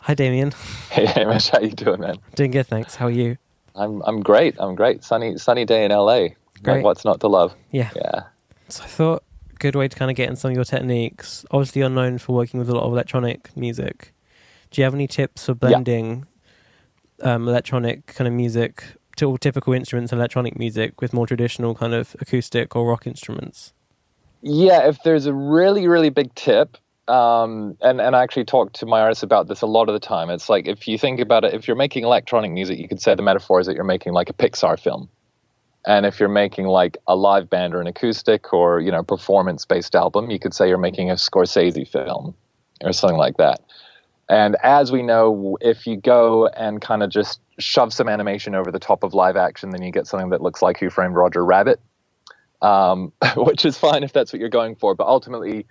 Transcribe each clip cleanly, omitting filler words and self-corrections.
Hi, Damian. Hey, Hamish, how you doing, man? Doing good, thanks. How are you? I'm great. I'm great. Sunny day in LA. Like, Great. what's not to love? Yeah. Yeah. So I thought a good way to kind of get in some of your techniques. Obviously, you're known for working with a lot of electronic music. Do you have any tips for Yeah. blending electronic kind of music, typical instruments and electronic music with more traditional kind of acoustic or rock instruments? Yeah, if there's a really, really big tip, and I actually talk to my artists about this a lot of the time. It's like, if you think about it, if you're making electronic music, you could say the metaphor is that you're making like a Pixar film. And if you're making like a live band or an acoustic or, performance-based album, you could say you're making a Scorsese film or something like that. And as we know, if you go and kind of just shove some animation over the top of live action, then you get something that looks like Who Framed Roger Rabbit, which is fine if that's what you're going for. But ultimately,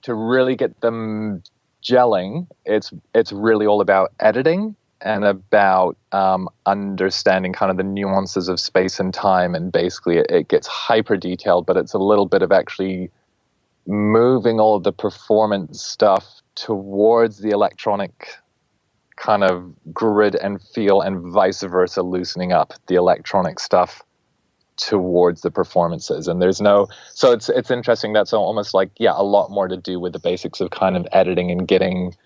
to really get them gelling, it's really all about editing and about understanding kind of the nuances of space and time. And basically, it gets hyper detailed, but it's a little bit of actually moving all of the performance stuff towards the electronic kind of grid and feel, and vice versa, loosening up the electronic stuff towards the performances. And so it's interesting. That's almost like, a lot more to do with the basics of kind of editing and getting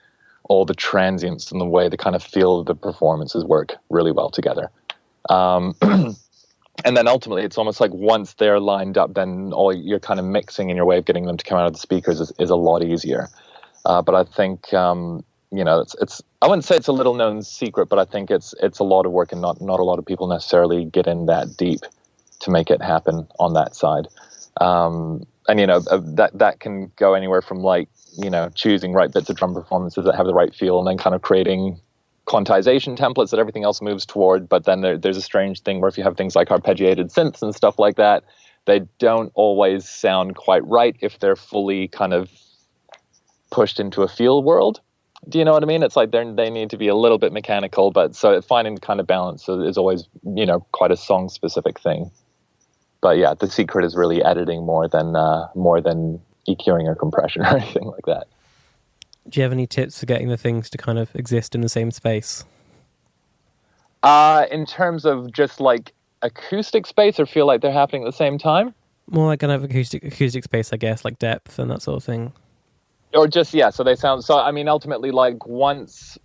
all the transients and the way the kind of feel of the performances work really well together. And then ultimately, it's almost like once they're lined up, then all your kind of mixing and your way of getting them to come out of the speakers is a lot easier. But I think, it's I wouldn't say it's a little known secret, but I think it's a lot of work, and not a lot of people necessarily get in that deep to make it happen on that side. And that can go anywhere from like, choosing right bits of drum performances that have the right feel, and then kind of creating quantization templates that everything else moves toward. But then there's a strange thing where if you have things like arpeggiated synths and stuff like that, they don't always sound quite right if they're fully kind of pushed into a field world. Do you know what I mean? It's like they need to be a little bit mechanical, but so finding the kind of balance is always, quite a song specific thing. But yeah, the secret is really editing more than EQing or compression or anything like that. Do you have any tips for getting the things to kind of exist in the same space? In terms of just like acoustic space, or feel like they're happening at the same time? More like kind of acoustic space, I guess, like depth and that sort of thing. Or just, so they sound, so I mean, ultimately, like once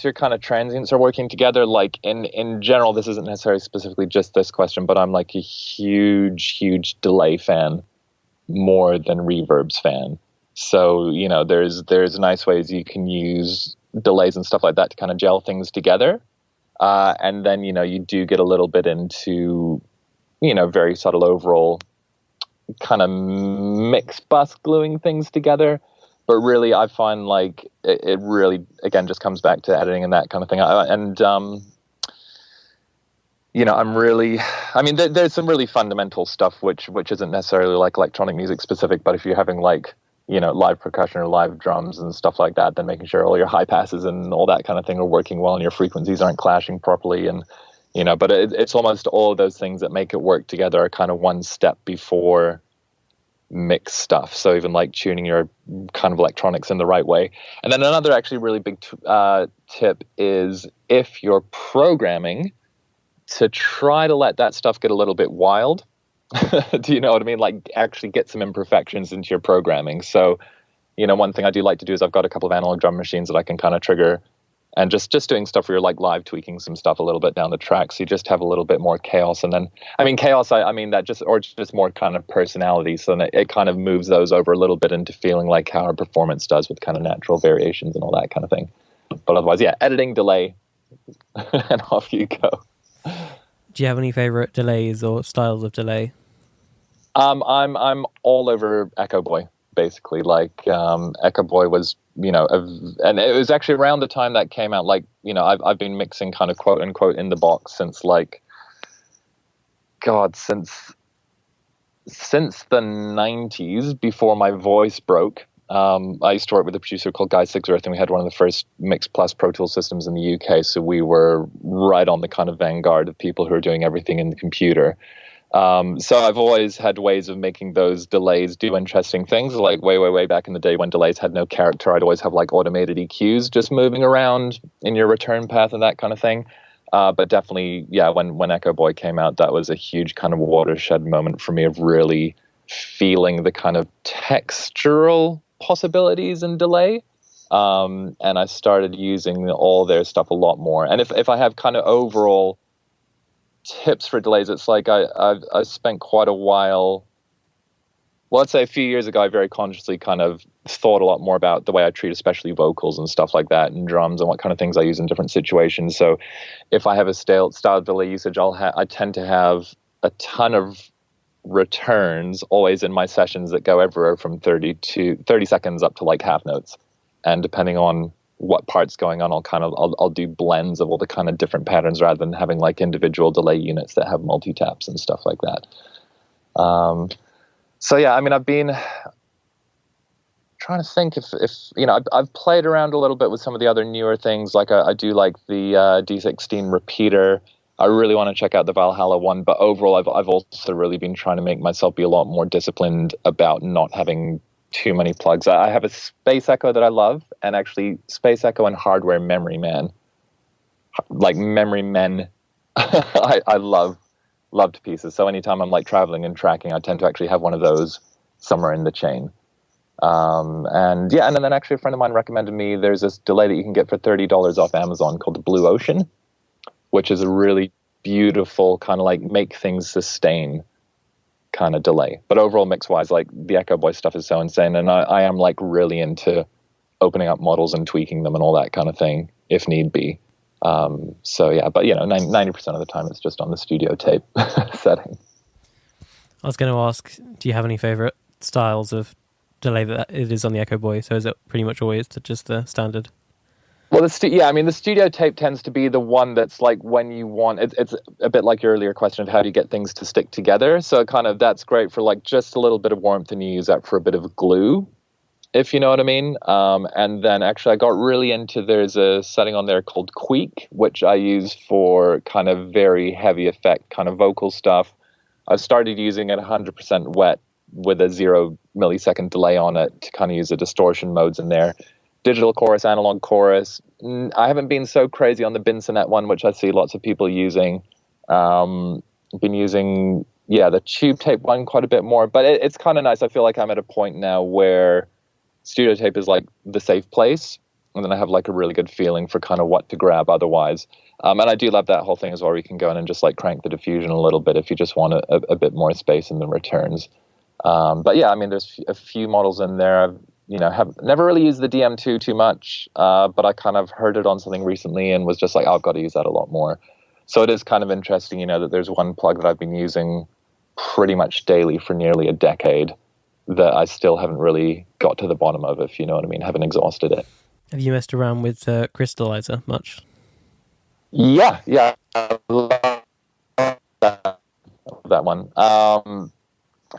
your kind of transients are working together, like in general, this isn't necessarily specifically just this question, but I'm like a huge delay fan more than reverbs fan. So, there's nice ways you can use delays and stuff like that to kind of gel things together. And then, you do get a little bit into, very subtle overall kind of mix bus gluing things together. But really, I find like it really, again, just comes back to editing and that kind of thing. There's some really fundamental stuff which isn't necessarily like electronic music specific, but if you're having like, live percussion or live drums and stuff like that, then making sure all your high passes and all that kind of thing are working well and your frequencies aren't clashing properly. And, but it's almost all of those things that make it work together are kind of one step before mix stuff. So even like tuning your kind of electronics in the right way. And then another actually really big tip is, if you're programming, to try to let that stuff get a little bit wild. Do you know what I mean? Like actually get some imperfections into your programming. So, one thing I do like to do is I've got a couple of analog drum machines that I can kind of trigger, and just doing stuff where you're like live tweaking some stuff a little bit down the track. So you just have a little bit more chaos. And then, chaos, I mean that just more kind of personality. So it kind of moves those over a little bit into feeling like how our performance does with kind of natural variations and all that kind of thing. But otherwise, editing, delay, and off you go. Do you have any favorite delays or styles of delay? I'm all over Echo Boy, basically. Like Echo Boy was, and it was actually around the time that came out. Like, I've been mixing kind of quote unquote in the box since like, God, since the 90s, before my voice broke. I used to work with a producer called Guy Sigsworth, and we had one of the first Mix Plus Pro Tools systems in the UK. So we were right on the kind of vanguard of people who are doing everything in the computer. So I've always had ways of making those delays do interesting things. Like way back in the day when delays had no character, I'd always have like automated EQs just moving around in your return path and that kind of thing. But definitely, yeah, when Echo Boy came out, that was a huge kind of watershed moment for me of really feeling the kind of textural possibilities in delay. And I started using all their stuff a lot more. And if I have kind of overall tips for delays, it's like I spent quite a while, well, let's say a few years ago, I very consciously kind of thought a lot more about the way I treat especially vocals and stuff like that, and drums and what kind of things I use in different situations. So if I have a style delay usage, I tend to have a ton of returns always in my sessions that go everywhere from 30 seconds up to like half notes. And depending on what part's going on, I'll do blends of all the kind of different patterns rather than having like individual delay units that have multi-taps and stuff like that. So yeah, I mean, I've been trying to think if you know, I've played around a little bit with some of the other newer things. Like I do like the D16 repeater. I really want to check out the Valhalla one, but overall, I've also really been trying to make myself be a lot more disciplined about not having too many plugs. I have a Space Echo that I love, and actually Space Echo and Hardware Memory Man, like Memory Men, I love to pieces. So anytime I'm like traveling and tracking, I tend to actually have one of those somewhere in the chain. And then actually a friend of mine recommended me, there's this delay that you can get for $30 off Amazon called the Blue Ocean, which is a really beautiful kind of like make things sustain kind of delay. But overall mix wise, like the Echo Boy stuff is so insane. And I am like really into opening up models and tweaking them and all that kind of thing if need be. So yeah, but you know, 90% of the time it's just on the studio tape setting. I was going to ask, do you have any favorite styles of delay that it is on the Echo Boy? So is it pretty much always just the standard? Well, the studio tape tends to be the one that's like when you want, it's a bit like your earlier question of how do you get things to stick together. So kind of that's great for like just a little bit of warmth, and you use that for a bit of glue, if you know what I mean. And then actually I got really into, there's a setting on there called Queek, which I use for kind of very heavy effect kind of vocal stuff. I've started using it 100% wet with a 0 millisecond delay on it to kind of use the distortion modes in there. Digital chorus, analog chorus. I haven't been so crazy on the Binsonet one, which I see lots of people using. I've been using, the tube tape one quite a bit more, but it's kind of nice. I feel like I'm at a point now where studio tape is like the safe place, and then I have like a really good feeling for kind of what to grab otherwise. And I do love that whole thing as well, where you can go in and just like crank the diffusion a little bit if you just want a bit more space in the returns. But yeah, I mean, there's a few models in there. I've have never really used the DM2 too much, but I kind of heard it on something recently and was just like, I've got to use that a lot more. So it is kind of interesting, that there's one plug that I've been using pretty much daily for nearly a decade that I still haven't really got to the bottom of, if you know what I mean, haven't exhausted it. Have you messed around with Crystallizer much? Yeah, I love that one.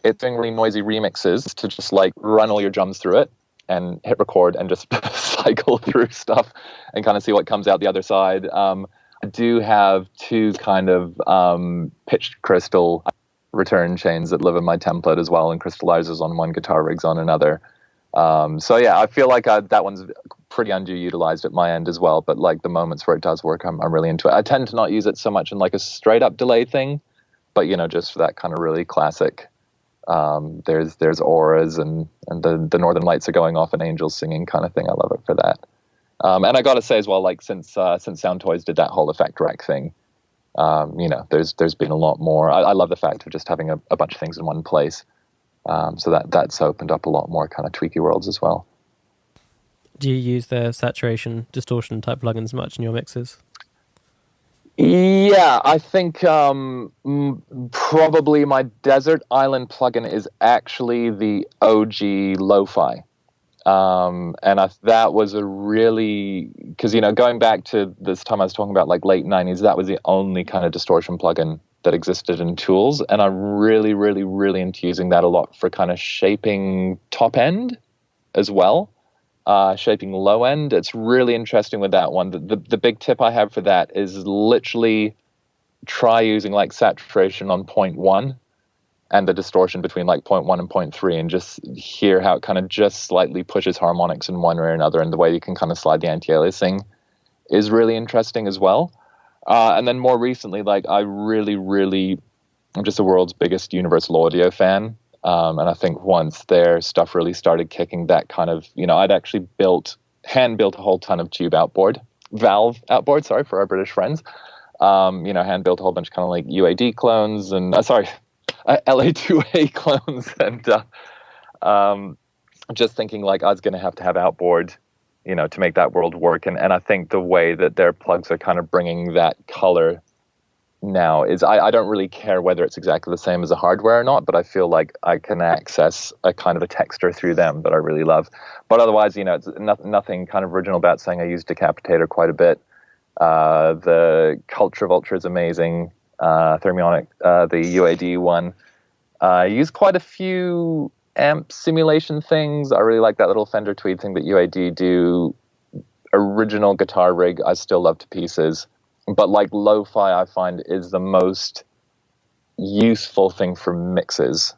It's doing really noisy remixes to just like run all your drums through it and hit record and just cycle through stuff and kind of see what comes out the other side. I do have two kind of pitched crystal return chains that live in my template as well, and crystallizers on one, guitar rigs on another. So yeah, I feel like that one's pretty underutilized at my end as well, but like the moments where it does work, I'm really into it. I tend to not use it so much in like a straight up delay thing, but just for that kind of really classic, there's auras and the northern lights are going off and angels singing kind of thing. I love it for that. And I gotta say as well, like since Sound Toys did that whole effect rack thing, there's been a lot more. I love the fact of just having a bunch of things in one place. So that's opened up a lot more kind of tweaky worlds as well. Do you use the saturation, distortion type plugins much in your mixes? Yeah, I think probably my Desert Island plugin is actually the OG lo-fi. And that was a really, because, going back to this time I was talking about like late 90s, that was the only kind of distortion plugin that existed in Tools. And I'm really, really, really into using that a lot for kind of shaping top end as well. Shaping low end. It's really interesting with that one. The big tip I have for that is literally try using like saturation on 0.1 and the distortion between like 0.1 and 0.3, and just hear how it kind of just slightly pushes harmonics in one way or another, and the way you can kind of slide the anti-aliasing is really interesting as well. And then more recently, like I'm just the world's biggest Universal Audio fan. And I think once their stuff really started kicking that kind of, I'd actually hand built a whole ton of valve outboard, sorry, for our British friends. Hand built a whole bunch of kind of like UAD clones and, LA2A clones. And just thinking like I was going to have outboard, to make that world work. And I think the way that their plugs are kind of bringing that color now is I don't really care whether it's exactly the same as a hardware or not, but I feel like I can access a kind of a texture through them that I really love. But otherwise, it's nothing kind of original about saying I use Decapitator quite a bit. The Culture Vulture is amazing. Thermionic, the UAD one. I use quite a few amp simulation things. I really like that little Fender Tweed thing that UAD do. Original guitar rig I still love to pieces. But like lo-fi I find is the most useful thing for mixes,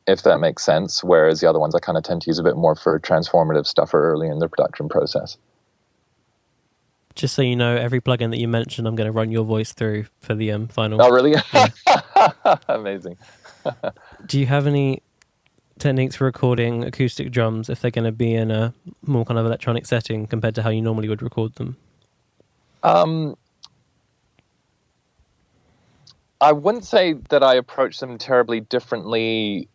if that makes sense. Whereas the other ones I kind of tend to use a bit more for transformative stuff or early in the production process. Just so you know, every plugin that you mentioned, I'm going to run your voice through for the final. Oh, really? Yeah. Amazing. Do you have any techniques for recording acoustic drums if they're going to be in a more kind of electronic setting compared to how you normally would record them? I wouldn't say that I approach them terribly differently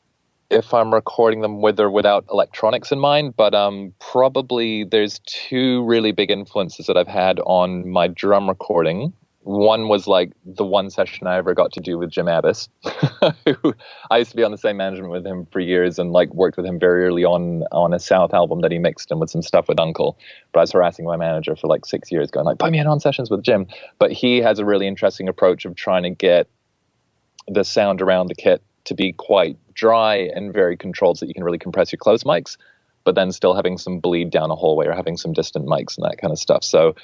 if I'm recording them with or without electronics in mind, but probably there's two really big influences that I've had on my drum recording. One was like the one session I ever got to do with Jim Abbas, who I used to be on the same management with him for years and like worked with him very early on a South album that he mixed and with some stuff with UNKLE. But I was harassing my manager for like 6 years going like, put me in on sessions with Jim. But he has a really interesting approach of trying to get the sound around the kit to be quite dry and very controlled so that you can really compress your close mics, but then still having some bleed down a hallway or having some distant mics and that kind of stuff. So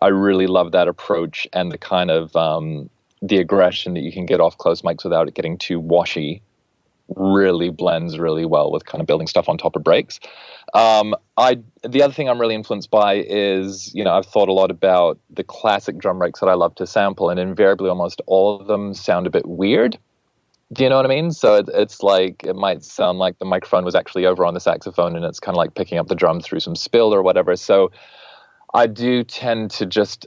I really love that approach and the kind of the aggression that you can get off close mics without it getting too washy really blends really well with kind of building stuff on top of breaks. The other thing I'm really influenced by is, I've thought a lot about the classic drum breaks that I love to sample, and invariably almost all of them sound a bit weird. Do you know what I mean? So it's like, it might sound like the microphone was actually over on the saxophone and it's kind of like picking up the drum through some spill or whatever. So I do tend to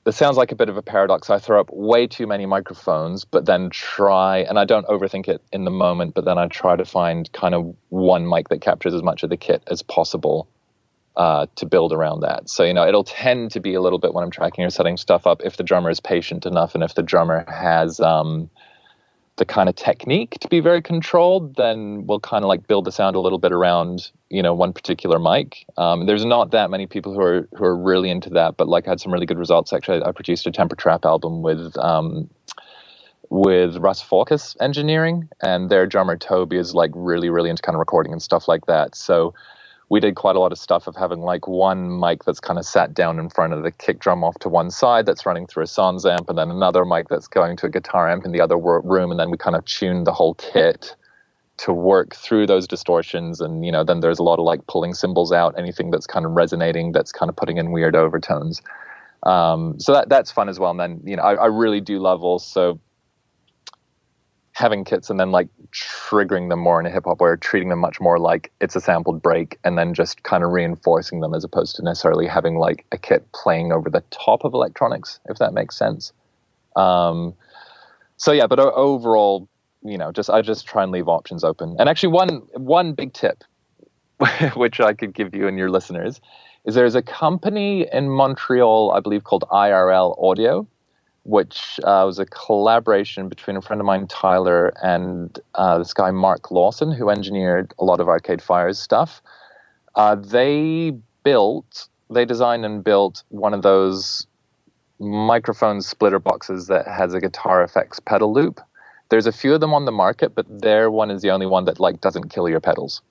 it sounds like a bit of a paradox. I throw up way too many microphones, but then and I don't overthink it in the moment, but then I try to find kind of one mic that captures as much of the kit as possible to build around that. So, it'll tend to be a little bit when I'm tracking or setting stuff up, if the drummer is patient enough and if the drummer has the kind of technique to be very controlled, then we'll kind of like build the sound a little bit around, one particular mic. There's not that many people who are really into that, but like I had some really good results. Actually, I produced a Temper Trap album with Russ Fawkes Engineering, and their drummer Toby is like really, really into kind of recording and stuff like that. So we did quite a lot of stuff of having like one mic that's kind of sat down in front of the kick drum off to one side that's running through a Sans amp, and then another mic that's going to a guitar amp in the other room, and then we kind of tuned the whole kit to work through those distortions. And then there's a lot of like pulling cymbals out, anything that's kind of resonating, that's kind of putting in weird overtones. So that's fun as well. And then I really do love also having kits and then like triggering them more in a hip hop way, or treating them much more like it's a sampled break, and then just kind of reinforcing them as opposed to necessarily having like a kit playing over the top of electronics, if that makes sense. So yeah, but overall, I just try and leave options open. And actually one big tip, which I could give you and your listeners, is there's a company in Montreal, I believe, called IRL Audio, which was a collaboration between a friend of mine, Tyler, and this guy, Mark Lawson, who engineered a lot of Arcade Fire's stuff. They designed and built one of those microphone splitter boxes that has a guitar effects pedal loop. There's a few of them on the market, but their one is the only one that like doesn't kill your pedals.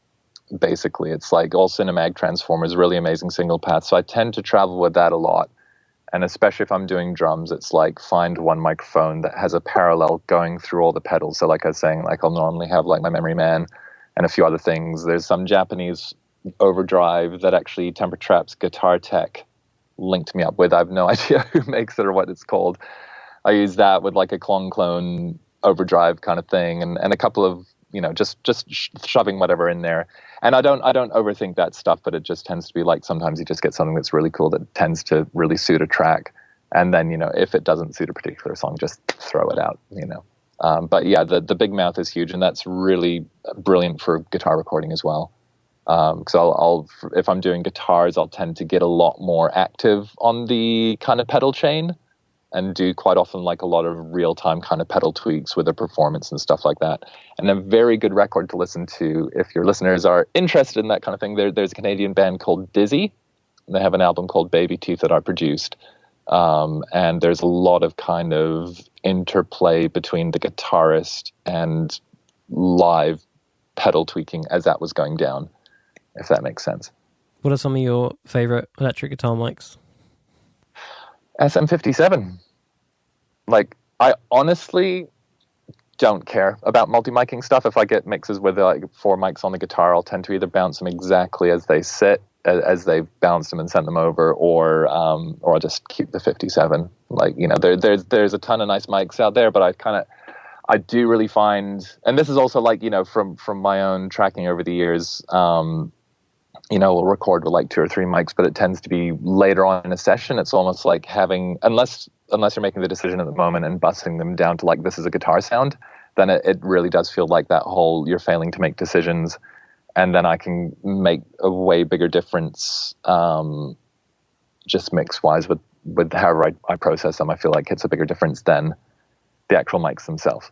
Basically, it's like all Cinemag transformers, really amazing single path. So I tend to travel with that a lot. And especially if I'm doing drums, it's like find one microphone that has a parallel going through all the pedals. So like I was saying, like I'll normally have like my Memory Man and a few other things. There's some Japanese overdrive that actually Temper Trap's guitar tech linked me up with. I have no idea who makes it or what it's called. I use that with like a clone overdrive kind of thing, and a couple of, just shoving whatever in there. And I don't overthink that stuff, but it just tends to be like sometimes you just get something that's really cool that tends to really suit a track. And then, if it doesn't suit a particular song, just throw it out, But yeah, the big mouth is huge, and that's really brilliant for guitar recording as well. Because I'll if I'm doing guitars, I'll tend to get a lot more active on the kind of pedal chain, and do quite often like a lot of real-time kind of pedal tweaks with the performance and stuff like that. And a very good record to listen to if your listeners are interested in that kind of thing. There's a Canadian band called Dizzy, and they have an album called Baby Teeth that I produced. And there's a lot of kind of interplay between the guitarist and live pedal tweaking as that was going down, if that makes sense. What are some of your favorite electric guitar mics? SM57. Like, I honestly don't care about multi-miking stuff. If I get mixes with like 4 mics on the guitar, I'll tend to either bounce them exactly as they sit, as they've bounced them and sent them over, or I'll just keep the 57. Like, there's a ton of nice mics out there, but I do really find, and this is also like, from my own tracking over the years, we'll record with like 2 or 3 mics, but it tends to be later on in a session. It's almost like having, unless you're making the decision at the moment and busting them down to like, this is a guitar sound, then it really does feel like that whole, you're failing to make decisions. And then I can make a way bigger difference, just mix wise with however I process them. I feel like it's a bigger difference than the actual mics themselves.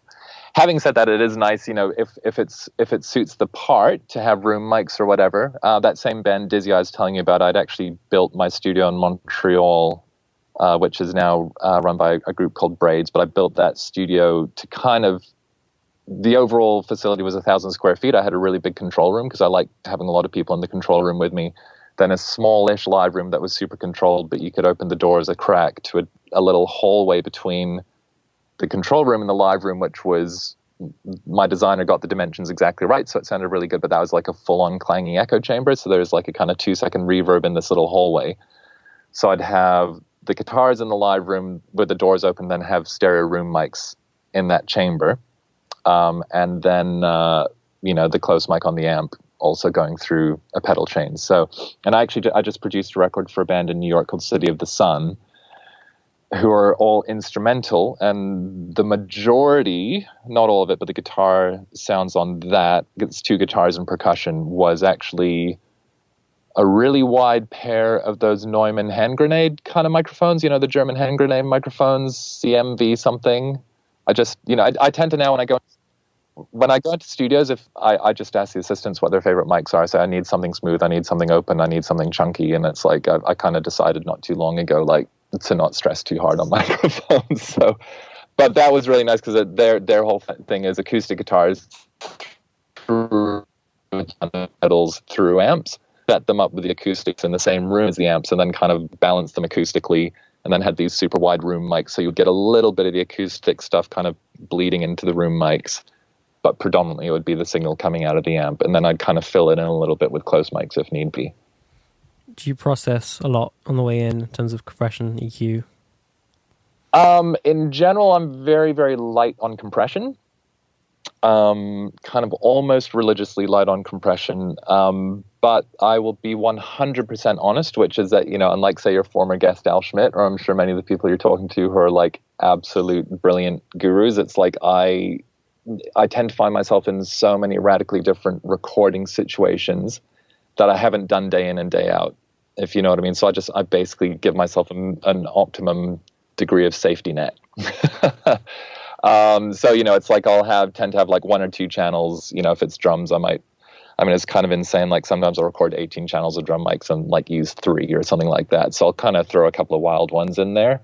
Having said that, it is nice, if it suits the part to have room mics or whatever. That same band Dizzy I was telling you about, I'd actually built my studio in Montreal, which is now run by a group called Braids. But I built that studio to kind of, the overall facility was 1,000 square feet. I had a really big control room because I like having a lot of people in the control room with me. Then a smallish live room that was super controlled, but you could open the doors a crack to a little hallway between the control room and the live room, which was, my designer got the dimensions exactly right, so it sounded really good, but that was like a full-on clanging echo chamber, so there's like a kind of 2-second reverb in this little hallway. So I'd have the guitars in the live room with the doors open, then have stereo room mics in that chamber, and then the close mic on the amp also going through a pedal chain. So, and I just produced a record for a band in New York called City of the Sun, who are all instrumental, and the majority, not all of it, but the guitar sounds on that, it's 2 guitars and percussion, was actually a really wide pair of those Neumann hand grenade kind of microphones, the German hand grenade microphones, CMV something. I tend to now when I go into studios, if I just ask the assistants what their favorite mics are, I say, I need something smooth, I need something open, I need something chunky, and it's like, I kind of decided not too long ago, like, to not stress too hard on microphones. So, but that was really nice because their whole thing is acoustic guitars through pedals through amps, set them up with the acoustics in the same room as the amps, and then kind of balance them acoustically, and then had these super wide room mics, so you get a little bit of the acoustic stuff kind of bleeding into the room mics, but predominantly it would be the signal coming out of the amp, and then I'd kind of fill it in a little bit with close mics if need be. Do you process a lot on the way in terms of compression, EQ? In general, I'm very, very light on compression. Kind of almost religiously light on compression. But I will be 100% honest, which is that, unlike, say, your former guest, Al Schmidt, or I'm sure many of the people you're talking to who are like absolute brilliant gurus, it's like I tend to find myself in so many radically different recording situations that I haven't done day in and day out, if you know what I mean. So I basically give myself an optimum degree of safety net. So, it's like tend to have like 1 or 2 channels. If it's drums, it's kind of insane. Like sometimes I'll record 18 channels of drum mics and like use 3 or something like that. So I'll kind of throw a couple of wild ones in there.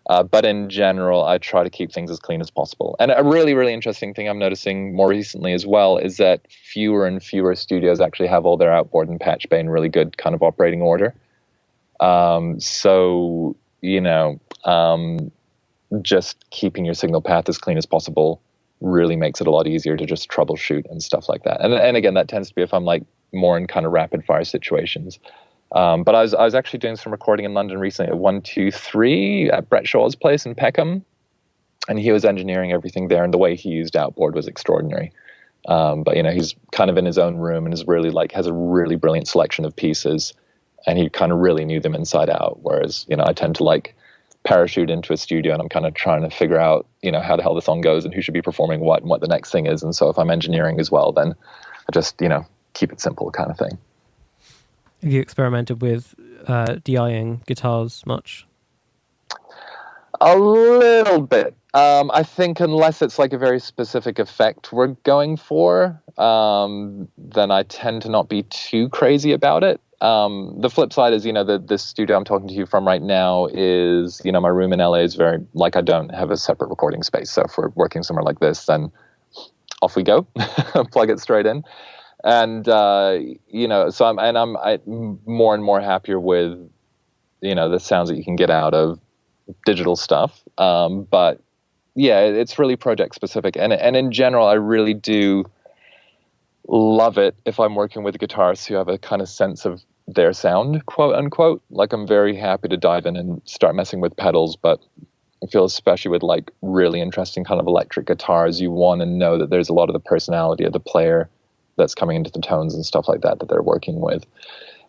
But in general, I try to keep things as clean as possible. And a really, really interesting thing I'm noticing more recently as well is that fewer and fewer studios actually have all their outboard and patch bay in really good kind of operating order. So you know, just keeping your signal path as clean as possible really makes it a lot easier to just troubleshoot and stuff like that. And again, that tends to be if I'm like more in kind of rapid fire situations. But I was actually doing some recording in London recently at 123 at Brett Shaw's place in Peckham, and he was engineering everything there, and the way he used Outboard was extraordinary. But you know, he's kind of in his own room and is really like has a really brilliant selection of pieces, and he kind of really knew them inside out. Whereas, you know, I tend to like parachute into a studio and I'm kind of trying to figure out, you know, how the hell the song goes and who should be performing what and what the next thing is. And so if I'm engineering as well, then I just, you know, keep it simple kind of thing. Have you experimented with DIing guitars much? A little bit. I think unless it's like a very specific effect we're going for, then I tend to not be too crazy about it. The flip side is, you know, this studio I'm talking to you from right now is, you know, my room in LA is very, like, I don't have a separate recording space. So if we're working somewhere like this, then off we go, plug it straight in. And, you know, so I'm more and more happier with, you know, the sounds that you can get out of digital stuff. But yeah, it's really project specific. And in general, I really do love it if I'm working with guitarists who have a kind of sense of their sound, quote unquote. Like, I'm very happy to dive in and start messing with pedals, but I feel especially with like really interesting kind of electric guitars, you want to know that there's a lot of the personality of the player that's coming into the tones and stuff like that they're working with.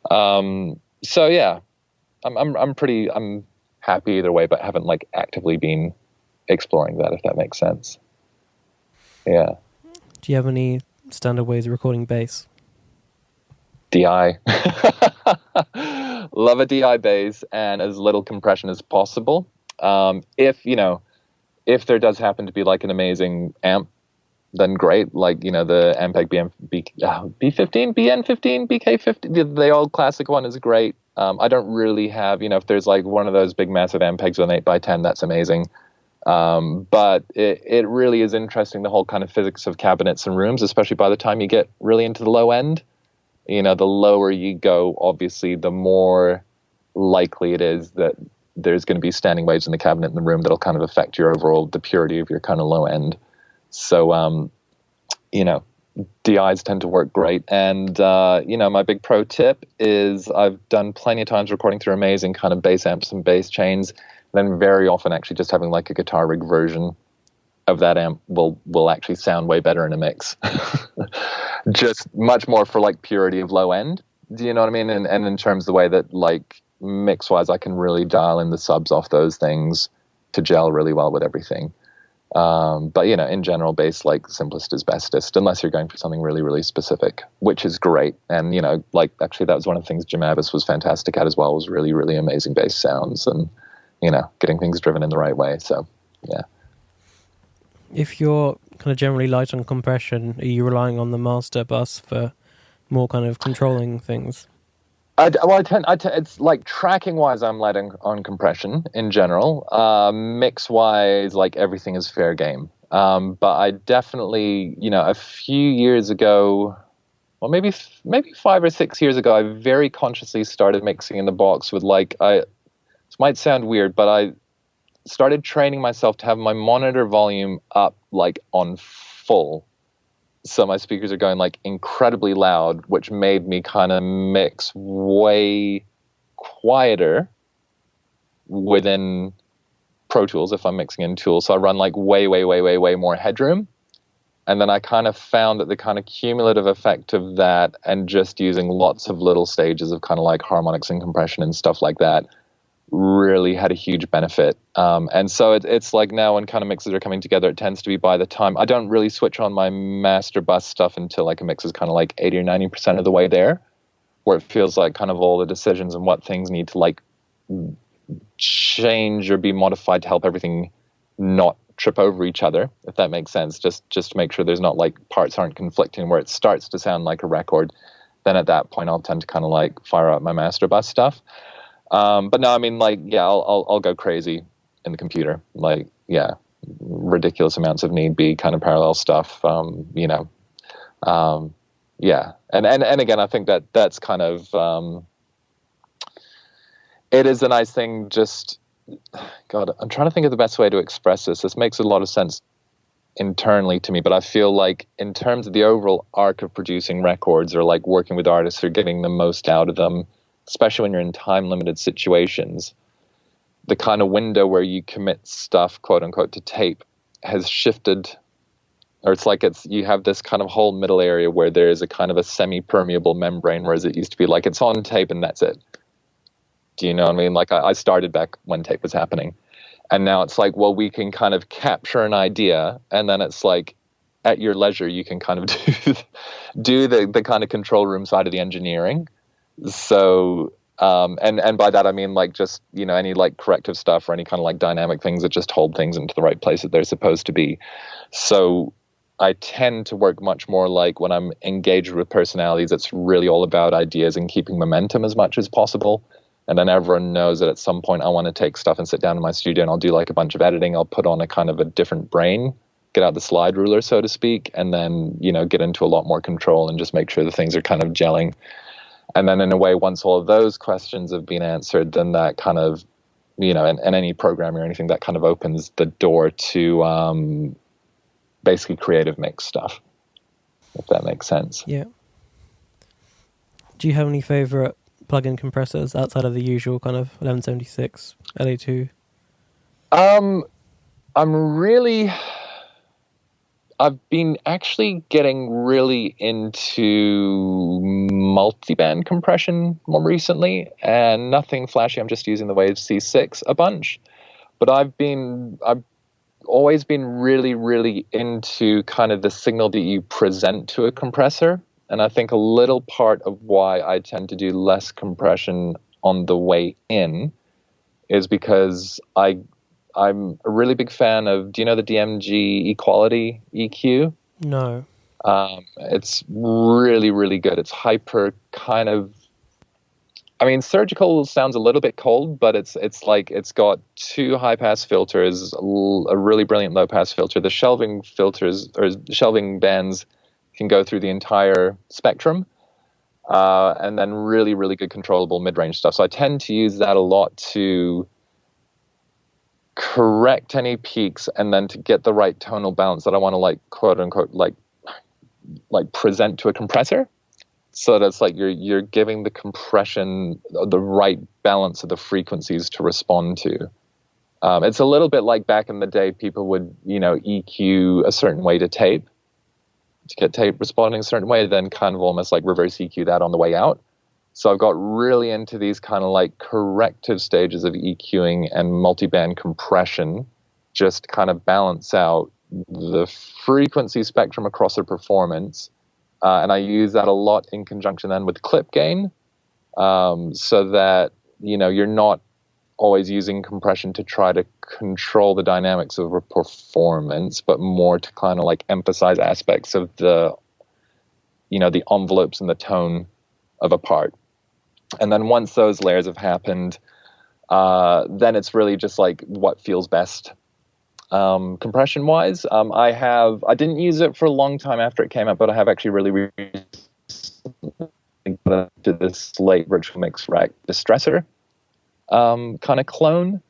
So yeah, I'm happy either way, but haven't like actively been exploring that, if that makes sense. Yeah. Do you have any standard ways of recording bass? DI. Love a DI bass and as little compression as possible. If there does happen to be like an amazing amp, then great. Like, you know, the Ampeg B15, BN15, BK50, the old classic one is great. I don't really have, you know, if there's like one of those big massive Ampegs with an 8x10, that's amazing. But it really is interesting, the whole kind of physics of cabinets and rooms, especially by the time you get really into the low end. You know, the lower you go, obviously, the more likely it is that there's going to be standing waves in the cabinet in the room that'll kind of affect your overall, the purity of your kind of low end. So, you know, DIs tend to work great. And, you know, my big pro tip is I've done plenty of times recording through amazing kind of bass amps and bass chains. Then very often actually just having like a guitar rig version of that amp will actually sound way better in a mix. Just much more for like purity of low end. Do you know what I mean? And in terms of the way that like mix wise, I can really dial in the subs off those things to gel really well with everything. But you know, in general, bass, like simplest is bestest, unless you're going for something really, really specific, which is great. And you know, like actually that was one of the things Jim Abbas was fantastic at as well, was really, really amazing bass sounds and, you know, getting things driven in the right way. So yeah. If you're kind of generally light on compression, are you relying on the master bus for more kind of controlling things? It's like tracking wise, I'm light on compression in general. Mix wise, like everything is fair game. But I definitely, you know, a few years ago, well, maybe 5 or 6 years ago, I very consciously started mixing in the box with like, this might sound weird, but I started training myself to have my monitor volume up like on full. So my speakers are going like incredibly loud, which made me kind of mix way quieter within Pro Tools if I'm mixing in Tools. So I run like way more headroom. And then I kind of found that the kind of cumulative effect of that and just using lots of little stages of kind of like harmonics and compression and stuff like that really had a huge benefit. And so it's like now when kind of mixes are coming together, it tends to be by the time I don't really switch on my master bus stuff until like a mix is kind of like 80 or 90% of the way there, where it feels like kind of all the decisions and what things need to like change or be modified to help everything not trip over each other, if that makes sense. Just to make sure there's not like parts aren't conflicting where it starts to sound like a record. Then at that point, I'll tend to kind of like fire up my master bus stuff. But no, I mean, like, yeah, I'll go crazy in the computer. Like, yeah, ridiculous amounts of need be kind of parallel stuff. You know, yeah, and again, I think that's kind of it is a nice thing just God, I'm trying to think of the best way to express this. This makes a lot of sense internally to me, but I feel like in terms of the overall arc of producing records or like working with artists or getting the most out of them, especially when you're in time limited situations, the kind of window where you commit stuff, quote unquote, to tape has shifted, or it's like you have this kind of whole middle area where there is a kind of a semi-permeable membrane, whereas it used to be like it's on tape and that's it. Do you know what I mean? Like I started back when tape was happening. And now it's like, well, we can kind of capture an idea, and then it's like, at your leisure, you can kind of do the kind of control room side of the engineering. So, and by that I mean like just, you know, any like corrective stuff or any kind of like dynamic things that just hold things into the right place that they're supposed to be. So I tend to work much more like when I'm engaged with personalities, it's really all about ideas and keeping momentum as much as possible. And then everyone knows that at some point I want to take stuff and sit down in my studio and I'll do like a bunch of editing. I'll put on a kind of a different brain, get out the slide ruler, so to speak, and then, you know, get into a lot more control and just make sure the things are kind of gelling. And then in a way, once all of those questions have been answered, then that kind of, you know, and any programming or anything, that kind of opens the door to basically creative mix stuff, if that makes sense. Yeah. Do you have any favorite plug-in compressors outside of the usual kind of 1176 LA2? I've been actually getting really into multiband compression more recently, and nothing flashy. I'm just using the Wave C6 a bunch, but I've always been really, really into kind of the signal that you present to a compressor. And I think a little part of why I tend to do less compression on the way in is because I'm a really big fan of, do you know the DMG Equality EQ? No. It's really, really good. It's hyper kind of, I mean, surgical sounds a little bit cold, but it's like it's got two high-pass filters, a really brilliant low-pass filter. The shelving filters or shelving bands can go through the entire spectrum, and then really, really good controllable mid-range stuff. So I tend to use that a lot to correct any peaks and then to get the right tonal balance that I want to like quote unquote like present to a compressor. So that's like you're giving the compression the right balance of the frequencies to respond to. It's a little bit like back in the day, people would, you know, EQ a certain way to tape, to get tape responding a certain way, then kind of almost like reverse EQ that on the way out. So I've got really into these kind of like corrective stages of EQing and multiband compression, just kind of balance out the frequency spectrum across a performance. And I use that a lot in conjunction then with clip gain, so that, you know, you're not always using compression to try to control the dynamics of a performance, but more to kind of like emphasize aspects of the, you know, the envelopes and the tone of a part. And then once those layers have happened, then it's really just like what feels best. Compression wise, I didn't use it for a long time after it came out, but I have actually really did this late virtual mix rack distressor kind of clone.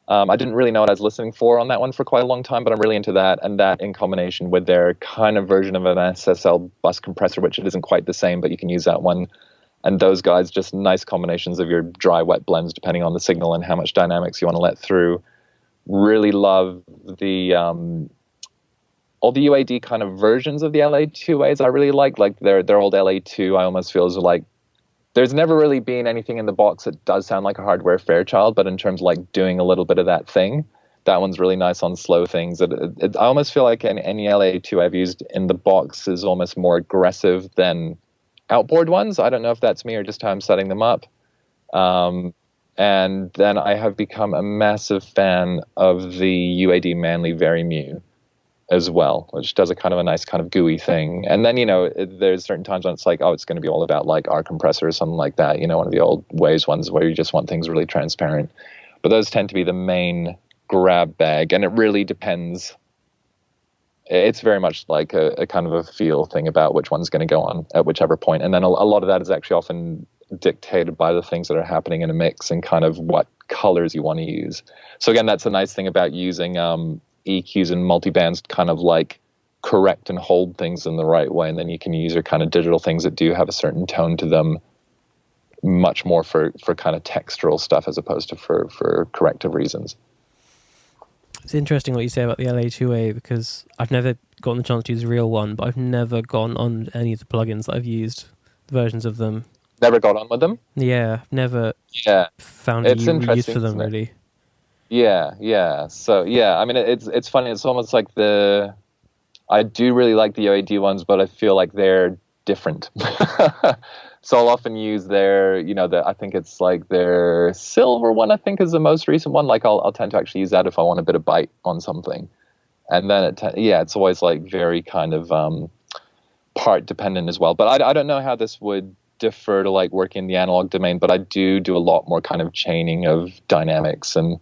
I didn't really know what I was listening for on that one for quite a long time, but I'm really into that, and that in combination with their kind of version of an SSL bus compressor, which it isn't quite the same, but you can use that one. And those guys, just nice combinations of your dry, wet blends, depending on the signal and how much dynamics you want to let through. Really love the all the UAD kind of versions of the LA2As. I really like their old LA2. I almost feel as like there's never really been anything in the box that does sound like a hardware Fairchild, but in terms of like doing a little bit of that thing, that one's really nice on slow things. I almost feel like any LA2 I've used in the box is almost more aggressive than outboard ones. I don't know if that's me or just how I'm setting them up. And then I have become a massive fan of the UAD Manly Very Mu as well, which does a kind of a nice kind of gooey thing. And then, you know, there's certain times when it's like, oh, it's going to be all about like our compressor or something like that. You know, one of the old Waves ones where you just want things really transparent. But those tend to be the main grab bag. And it really depends. It's very much like a kind of a feel thing about which one's going to go on at whichever point. And then a lot of that is actually often dictated by the things that are happening in a mix and kind of what colors you want to use. So again, that's a nice thing about using EQs and multibands, kind of like correct and hold things in the right way, and then you can use your kind of digital things that do have a certain tone to them much more for kind of textural stuff as opposed to for corrective reasons. It's interesting what you say about the LA2A, because I've never gotten the chance to use a real one, but I've never gone on any of the plugins that I've used, the versions of them. Never got on with them? Yeah, I've never found it's any use for them, really. Yeah. So, yeah, I mean, it's funny. It's almost like I do really like the OAD ones, but I feel like they're different. So I'll often use their, I think it's like their silver one, I think is the most recent one. Like I'll tend to actually use that if I want a bit of bite on something. And then it's always like very kind of part dependent as well. But I don't know how this would differ to like working in the analog domain, but I do a lot more kind of chaining of dynamics, and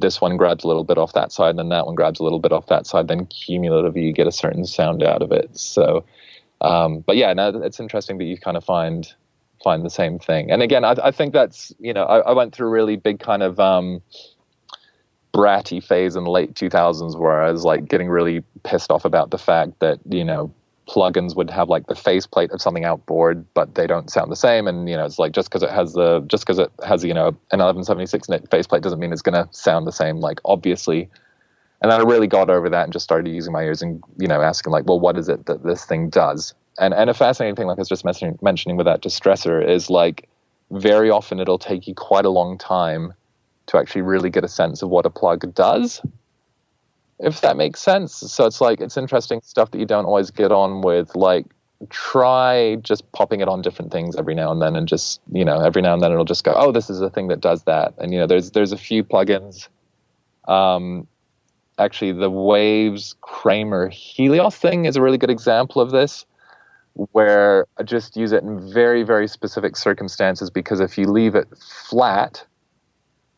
this one grabs a little bit off that side, then that one grabs a little bit off that side, then cumulatively you get a certain sound out of it. So but yeah, no, it's interesting that you kind of find the same thing. And again, I think that's, I went through a really big kind of bratty phase in the late 2000s where I was like getting really pissed off about the fact that, plugins would have like the faceplate of something outboard, but they don't sound the same. And, it's like, just because it has an 1176 faceplate doesn't mean it's going to sound the same, like obviously. And then I really got over that and just started using my ears and, asking like, well, what is it that this thing does? And a fascinating thing, like I was just mentioning with that distressor, is like very often it'll take you quite a long time to actually really get a sense of what a plug does, if that makes sense. So it's like, it's interesting stuff that you don't always get on with. Like, try just popping it on different things every now and then, and just, every now and then it'll just go, oh, this is a thing that does that. And, there's a few plugins. Actually, the Waves Kramer Helios thing is a really good example of this, where I just use it in very, very specific circumstances, because if you leave it flat,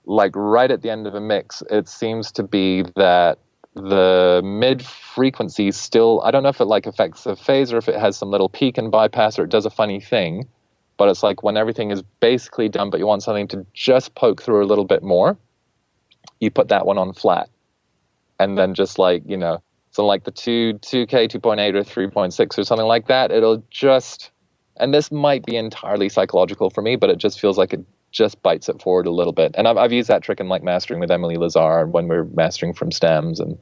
like right at the end of a mix, it seems to be that the mid frequency still, I don't know if it like affects the phase or if it has some little peak and bypass or it does a funny thing, but it's like when everything is basically done, but you want something to just poke through a little bit more, you put that one on flat. And then just like, so like the 2K 2.8 or 3.6 or something like that, it'll just, and this might be entirely psychological for me, but it just feels like it just bites it forward a little bit. And I've used that trick in like mastering with Emily Lazar when we're mastering from stems, and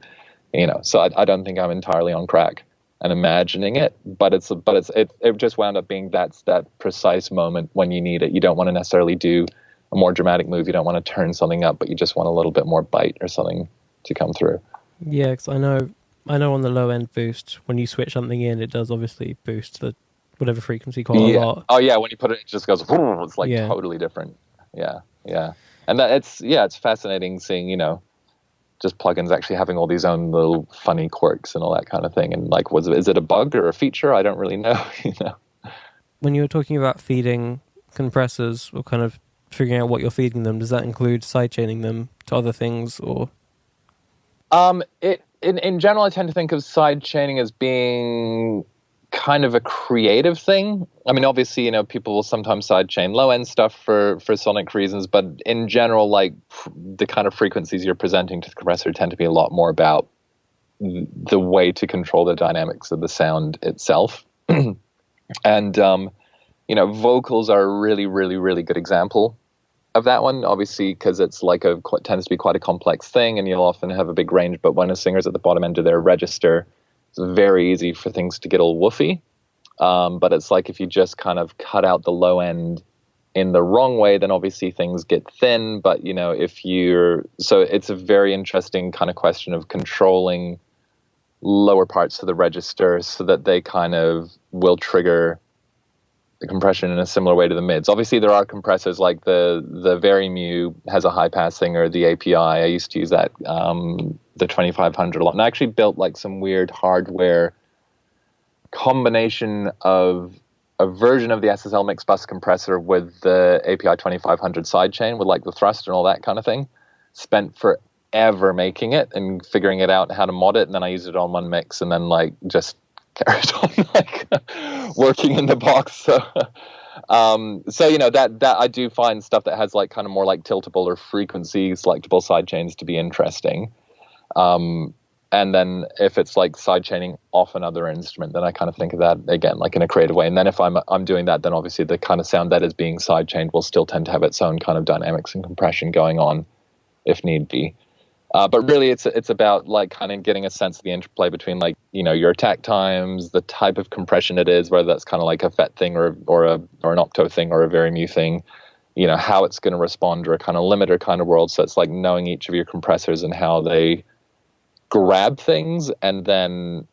so I don't think I'm entirely on crack and imagining it, but it just wound up being that precise moment when you need it. You don't want to necessarily do a more dramatic move. You don't want to turn something up, but you just want a little bit more bite or something to come through. Yeah, because I know on the low end boost, when you switch something in, it does obviously boost the whatever frequency quite a lot. Oh yeah, when you put it just goes, it's like totally different. Yeah. And it's fascinating seeing, just plugins actually having all these own little funny quirks and all that kind of thing. And like, is it a bug or a feature? I don't really know, When you were talking about feeding compressors or kind of figuring out what you're feeding them, does that include sidechaining them to other things, or? In general, I tend to think of sidechaining as being kind of a creative thing. I mean, obviously, people will sometimes sidechain low-end stuff for sonic reasons, but in general, like the kind of frequencies you're presenting to the compressor tend to be a lot more about the way to control the dynamics of the sound itself. And, vocals are a really, really, really good example of that one, obviously, because it's like tends to be quite a complex thing, and you'll often have a big range, but when a singer's at the bottom end of their register, it's very easy for things to get all woofy. But it's like if you just kind of cut out the low end in the wrong way, then obviously things get thin. But, so it's a very interesting kind of question of controlling lower parts of the register so that they kind of will trigger the compression in a similar way to the mids. Obviously, there are compressors like the Varimu has a high pass thing, or the API. I used to use that, the 2500 a lot. And I actually built like some weird hardware combination of a version of the SSL mix bus compressor with the API 2500 sidechain with like the thrust and all that kind of thing. Spent forever making it and figuring it out how to mod it. And then I used it on one mix and then like just carried on like working in the box. So So that I do find stuff that has like kind of more like tiltable or frequency selectable sidechains to be interesting. And then if it's like sidechaining off another instrument, then I kind of think of that again like in a creative way. And then if I'm doing that, then obviously the kind of sound that is being sidechained will still tend to have its own kind of dynamics and compression going on if need be. But really, it's about like kind of getting a sense of the interplay between like your attack times, the type of compression it is, whether that's kind of like a FET thing or an opto thing or a very mu thing, how it's going to respond or a kind of limiter kind of world. So it's like knowing each of your compressors and how they grab things, and then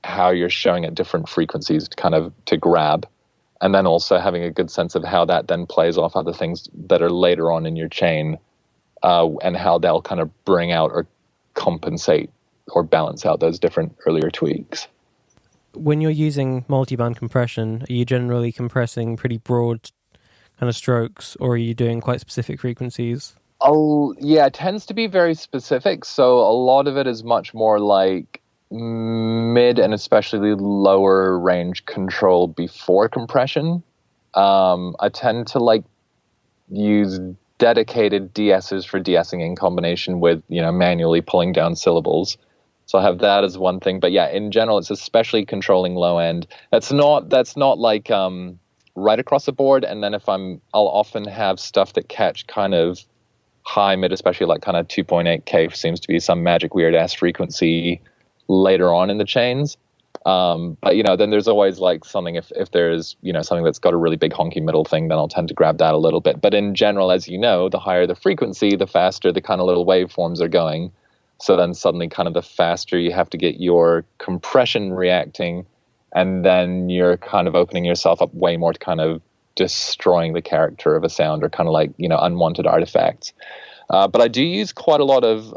how you're showing at different frequencies to grab, and then also having a good sense of how that then plays off other things that are later on in your chain, and how they'll kind of bring out or compensate or balance out those different earlier tweaks. When you're using multiband compression, are you generally compressing pretty broad kind of strokes, or are you doing quite specific frequencies? Yeah, it tends to be very specific. So a lot of it is much more like mid and especially lower range control before compression. I tend to like use dedicated DSs for de-essing in combination with, manually pulling down syllables. So I have that as one thing. But yeah, in general, it's especially controlling low end. That's not like right across the board. And then I'll often have stuff that catch kind of high mid, especially like kind of 2.8K seems to be some magic weird ass frequency later on in the chains. But then there's always like something, if there's something that's got a really big honky middle thing, then I'll tend to grab that a little bit. But in general, as you know, the higher the frequency, the faster the kind of little waveforms are going. So then suddenly kind of the faster you have to get your compression reacting, and then you're kind of opening yourself up way more to kind of destroying the character of a sound or kind of like unwanted artifacts. But I do use quite a lot of,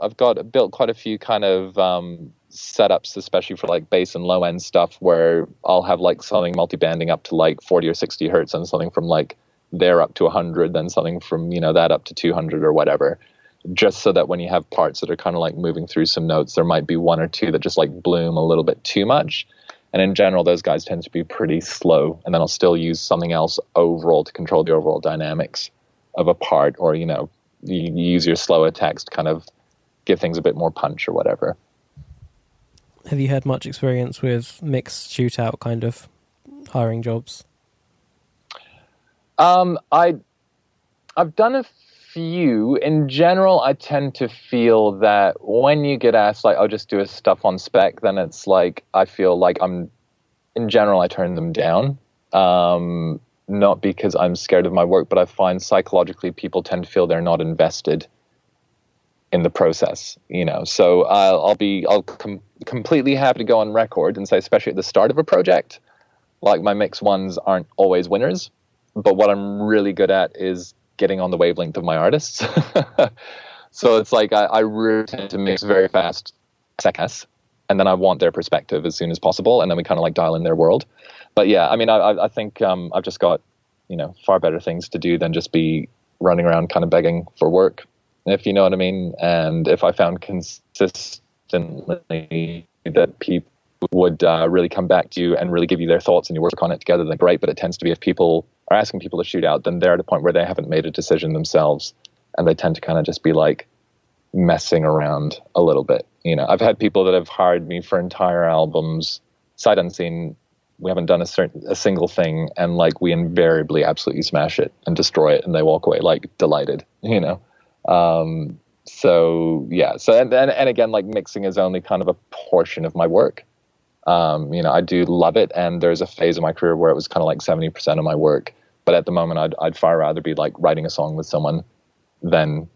built quite a few kind of setups, especially for like bass and low end stuff, where I'll have like something multibanding up to like 40 or 60 hertz and something from like there up to 100, then something from that up to 200 or whatever, just so that when you have parts that are kind of like moving through some notes, there might be one or two that just like bloom a little bit too much. And in general, those guys tend to be pretty slow. And then I'll still use something else overall to control the overall dynamics of a part, or, you use your slow attacks to kind of give things a bit more punch or whatever. Have you had much experience with mixed shootout kind of hiring jobs? I've done a few. In general, I tend to feel that when you get asked, like, I'll just do a stuff on spec, then it's like, I feel like in general, I turn them down. Not because I'm scared of my work, but I find psychologically people tend to feel they're not invested in the process, So I'll completely happy to go on record and say, especially at the start of a project, like my mix ones aren't always winners, but what I'm really good at is getting on the wavelength of my artists. So it's like I really tend to mix very fast seconds, and then I want their perspective as soon as possible, and then we kind of like dial in their world. But yeah, I mean, I think I've just got far better things to do than just be running around kind of begging for work, if you know what I mean. And if I found consistently that people would really come back to you and really give you their thoughts and you work on it together, then great. But it tends to be if people are asking people to shoot out, then they're at a point where they haven't made a decision themselves, and they tend to kind of just be like messing around a little bit. I've had people that have hired me for entire albums, sight unseen. We haven't done a single thing, and like we invariably absolutely smash it and destroy it, and they walk away like delighted. So yeah. So and again, like mixing is only kind of a portion of my work. I do love it, and there's a phase of my career where it was kind of like 70% of my work. But at the moment, I'd far rather be like writing a song with someone than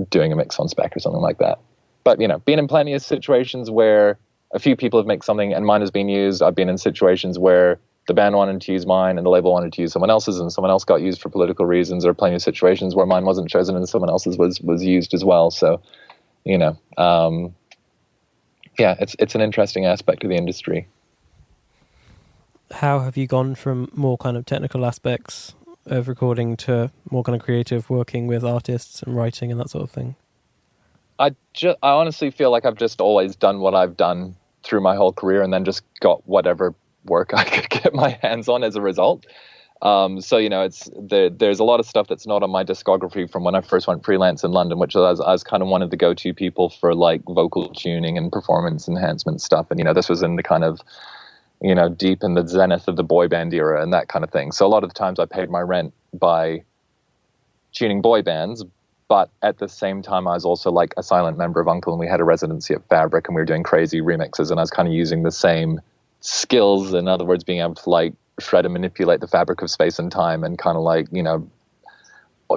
doing a mix on spec or something like that. But being in plenty of situations where a few people have mixed something and mine has been used. I've been in situations where the band wanted to use mine and the label wanted to use someone else's, and someone else got used for political reasons. There are plenty of situations where mine wasn't chosen and someone else's was used as well. So, yeah, it's an interesting aspect of the industry. How have you gone from more kind of technical aspects of recording to more kind of creative, working with artists and writing and that sort of thing? I honestly feel like I've just always done what I've done through my whole career, and then just got whatever work I could get my hands on as a result. So, there's a lot of stuff that's not on my discography from when I first went freelance in London, which I was kind of one of the go-to people for like vocal tuning and performance enhancement stuff. And, this was in the kind of, deep in the zenith of the boy band era and that kind of thing. So a lot of the times I paid my rent by tuning boy bands, but at the same time I was also like a silent member of UNKLE, and we had a residency at Fabric, and we were doing crazy remixes, and I was kind of using the same skills, in other words, being able to like shred and manipulate the fabric of space and time and kind of like,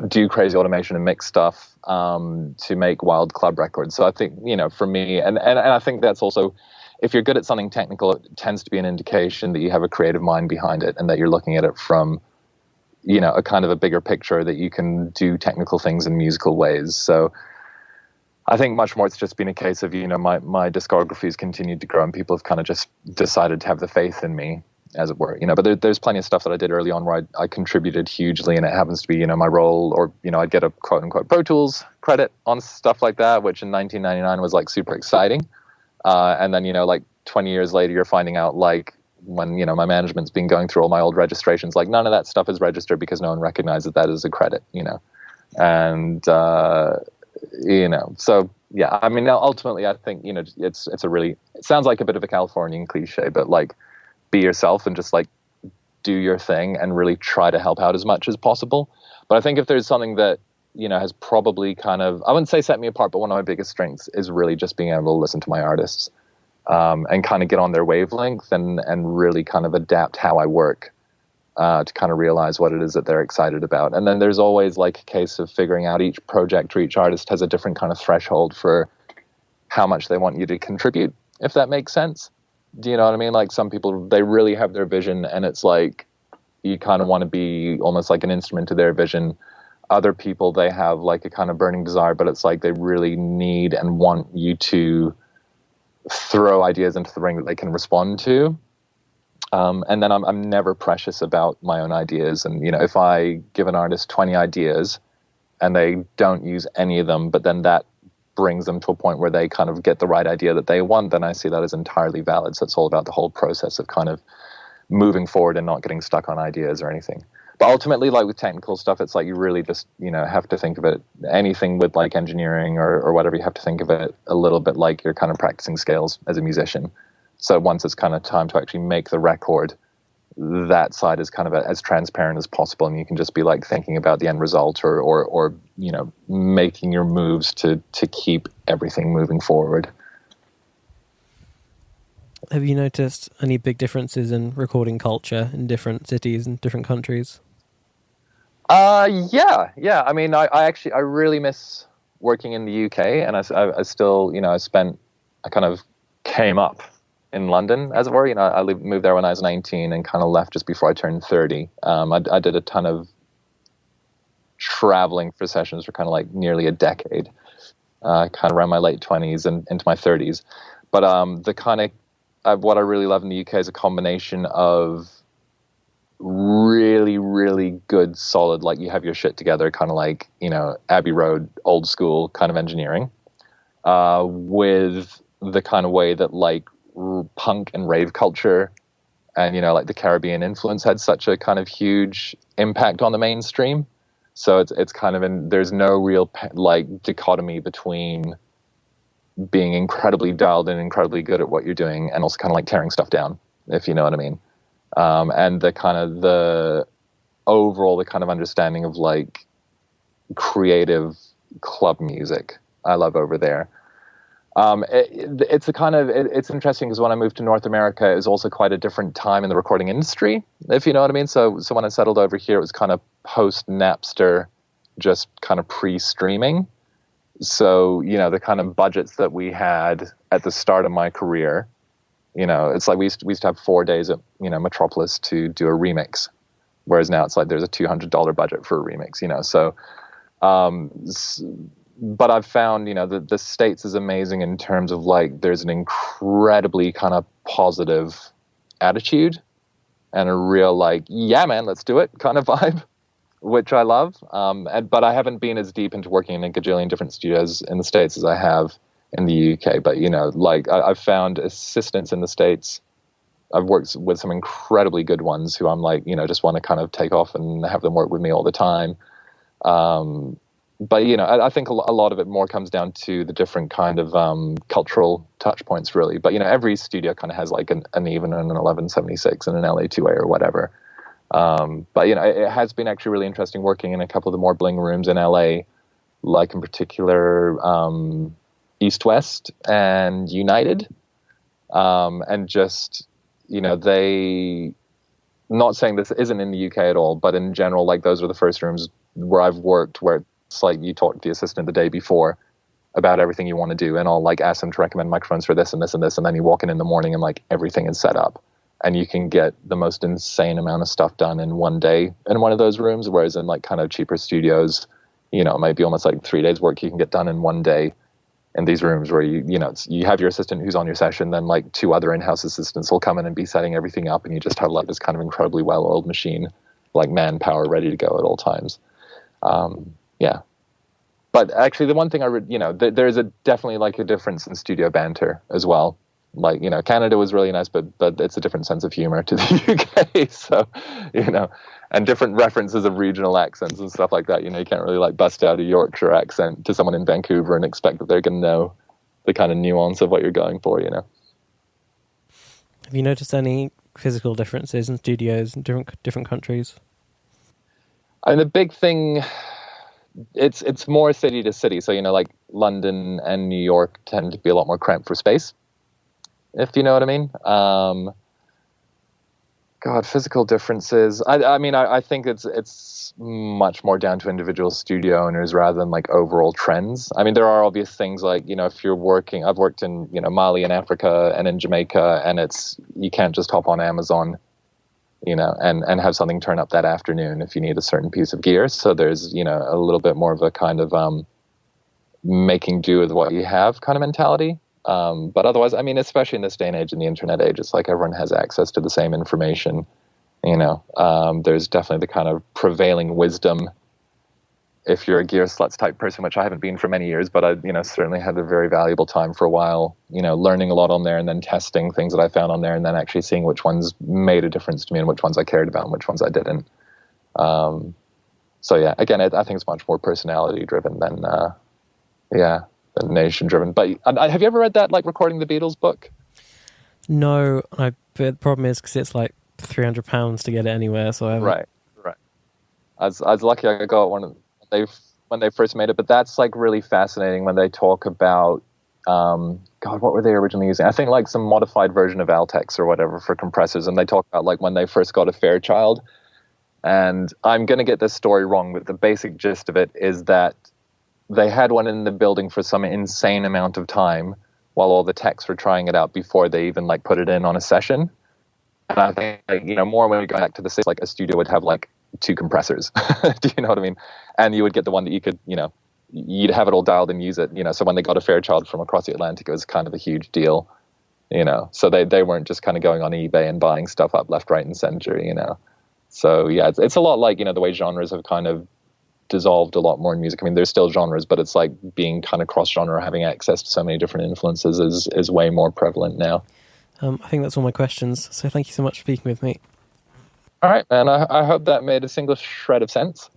do crazy automation and mix stuff to make wild club records. So I think, for me, and I think that's also, if you're good at something technical, it tends to be an indication that you have a creative mind behind it and that you're looking at it from, a kind of a bigger picture, that you can do technical things in musical ways. So I think much more it's just been a case of, my discography's continued to grow and people have kind of just decided to have the faith in me, as it were, but there's plenty of stuff that I did early on where I contributed hugely, and it happens to be, my role, or, I'd get a quote unquote Pro Tools credit on stuff like that, which in 1999 was like super exciting. And then, like 20 years later, you're finding out like when, my management's been going through all my old registrations, like none of that stuff is registered because no one recognizes that as a credit, and, so yeah, I mean, ultimately I think, it sounds like a bit of a Californian cliche, but like, be yourself and just like do your thing and really try to help out as much as possible. But I think if there's something that, has probably kind of, I wouldn't say set me apart, but one of my biggest strengths is really just being able to listen to my artists and kind of get on their wavelength and really kind of adapt how I work to kind of realize what it is that they're excited about. And then there's always like a case of figuring out each project or each artist has a different kind of threshold for how much they want you to contribute, if that makes sense. Do you know what I mean? Like some people, they really have their vision and it's like you kind of want to be almost like an instrument to their vision. Other people, they have like a kind of burning desire, but it's like they really need and want you to throw ideas into the ring that they can respond to. And then I'm never precious about my own ideas. And, if I give an artist 20 ideas and they don't use any of them, but then that brings them to a point where they kind of get the right idea that they want, then I see that as entirely valid. So it's all about the whole process of kind of moving forward and not getting stuck on ideas or anything. But ultimately, like with technical stuff, it's like you really just, have to think of it, anything with like engineering or whatever, you have to think of it a little bit like you're kind of practicing scales as a musician. So once it's kind of time to actually make the record, that side is kind of as transparent as possible, and you can just be like thinking about the end result or making your moves to keep everything moving forward. Have you noticed any big differences in recording culture in different cities and different countries? Yeah. I mean, I really miss working in the UK, and I still, I kind of came up in London, as it were. I moved there when I was 19 and kind of left just before I turned 30. I did a ton of traveling for sessions for kind of like nearly a decade, kind of around my late 20s and into my 30s. But the kind of what I really love in the UK is a combination of really, really good, solid, like you have your shit together, kind of like, Abbey Road, old school kind of engineering, with the kind of way that like punk and rave culture and, like the Caribbean influence had such a kind of huge impact on the mainstream. So it's kind of there's no real like dichotomy between being incredibly dialed in, incredibly good at what you're doing, and also kind of like tearing stuff down, if you know what I mean. And the kind of the overall, the kind of understanding of like creative club music I love over there. It's interesting because when I moved to North America, it was also quite a different time in the recording industry, if you know what I mean. So when I settled over here, it was kind of post Napster, just kind of pre-streaming. So, the kind of budgets that we had at the start of my career, it's like we used to have 4 days at, Metropolis to do a remix. Whereas now it's like there's a $200 budget for a remix, so, but I've found, the States is amazing in terms of like, there's an incredibly kind of positive attitude and a real like, yeah, man, let's do it kind of vibe, which I love. But I haven't been as deep into working in a gajillion different studios in the States as I have in the UK. But, like I've found assistants in the States I've worked with some incredibly good ones who I'm like, just want to kind of take off and have them work with me all the time. But I think a lot of it more comes down to the different kind of cultural touch points, really. But every studio kind of has like an even and an 1176 and an LA2A or whatever. But it has been actually really interesting working in a couple of the more bling rooms in LA, like in particular East West and United, and just they. Not saying this isn't in the UK at all, but in general, like those are the first rooms where I've worked where it's like you talk to the assistant the day before about everything you want to do, and I'll like ask them to recommend microphones for this and this and this, and then you walk in the morning and like everything is set up, and you can get the most insane amount of stuff done in one day in one of those rooms, whereas in like kind of cheaper studios, it might be almost like 3 days work you can get done in one day. In these rooms where you have your assistant who's on your session, then like 2 other in-house assistants will come in and be setting everything up, and you just have like this kind of incredibly well-oiled machine, like manpower ready to go at all times. Yeah. But actually the one thing there's definitely like a difference in studio banter as well. Like, Canada was really nice, but it's a different sense of humor to the UK. So, and different references of regional accents and stuff like that. You can't really like bust out a Yorkshire accent to someone in Vancouver and expect that they're going to know the kind of nuance of what you're going for, Have you noticed any physical differences in studios in different countries? And the big thing, it's more city to city. So, like London and New York tend to be a lot more cramped for space, if you know what I mean. Physical differences. I think it's much more down to individual studio owners rather than like overall trends. I mean, there are obvious things like, if you're working, I've worked in, Mali and Africa and in Jamaica, and you can't just hop on Amazon, and have something turn up that afternoon if you need a certain piece of gear. So there's, a little bit more of a kind of making do with what you have kind of mentality. But otherwise, especially in this day and age, in the internet age, it's like everyone has access to the same information. There's definitely the kind of prevailing wisdom if you're a gear sluts type person, which I haven't been for many years, but I, certainly had a very valuable time for a while, learning a lot on there and then testing things that I found on there and then actually seeing which ones made a difference to me and which ones I cared about and which ones I didn't. So yeah, again, I think it's much more personality driven than nation driven. But have you ever read that like Recording the Beatles book? No, but the problem is because it's like £300 to get it anywhere, so I haven't. Right. I was lucky I got one when they first made it, but that's like really fascinating when they talk about what were they originally using? I think like some modified version of Altex or whatever for compressors, and they talk about like when they first got a Fairchild. And I'm going to get this story wrong, but the basic gist of it is that they had one in the building for some insane amount of time while all the techs were trying it out before they even like put it in on a session. And I think, like, more when we go back to the States, like a studio would have like 2 compressors. Do you know what I mean? And you would get the one that you could, you'd have it all dialed and use it, So when they got a Fairchild from across the Atlantic, it was kind of a huge deal, So they weren't just kind of going on eBay and buying stuff up left, right, and center, So yeah, it's a lot like, the way genres have kind of dissolved a lot more in music. I mean, there's still genres, but it's like being kind of cross-genre, having access to so many different influences is way more prevalent now. I think that's all my questions. So thank you so much for speaking with me. All right, man. I hope that made a single shred of sense.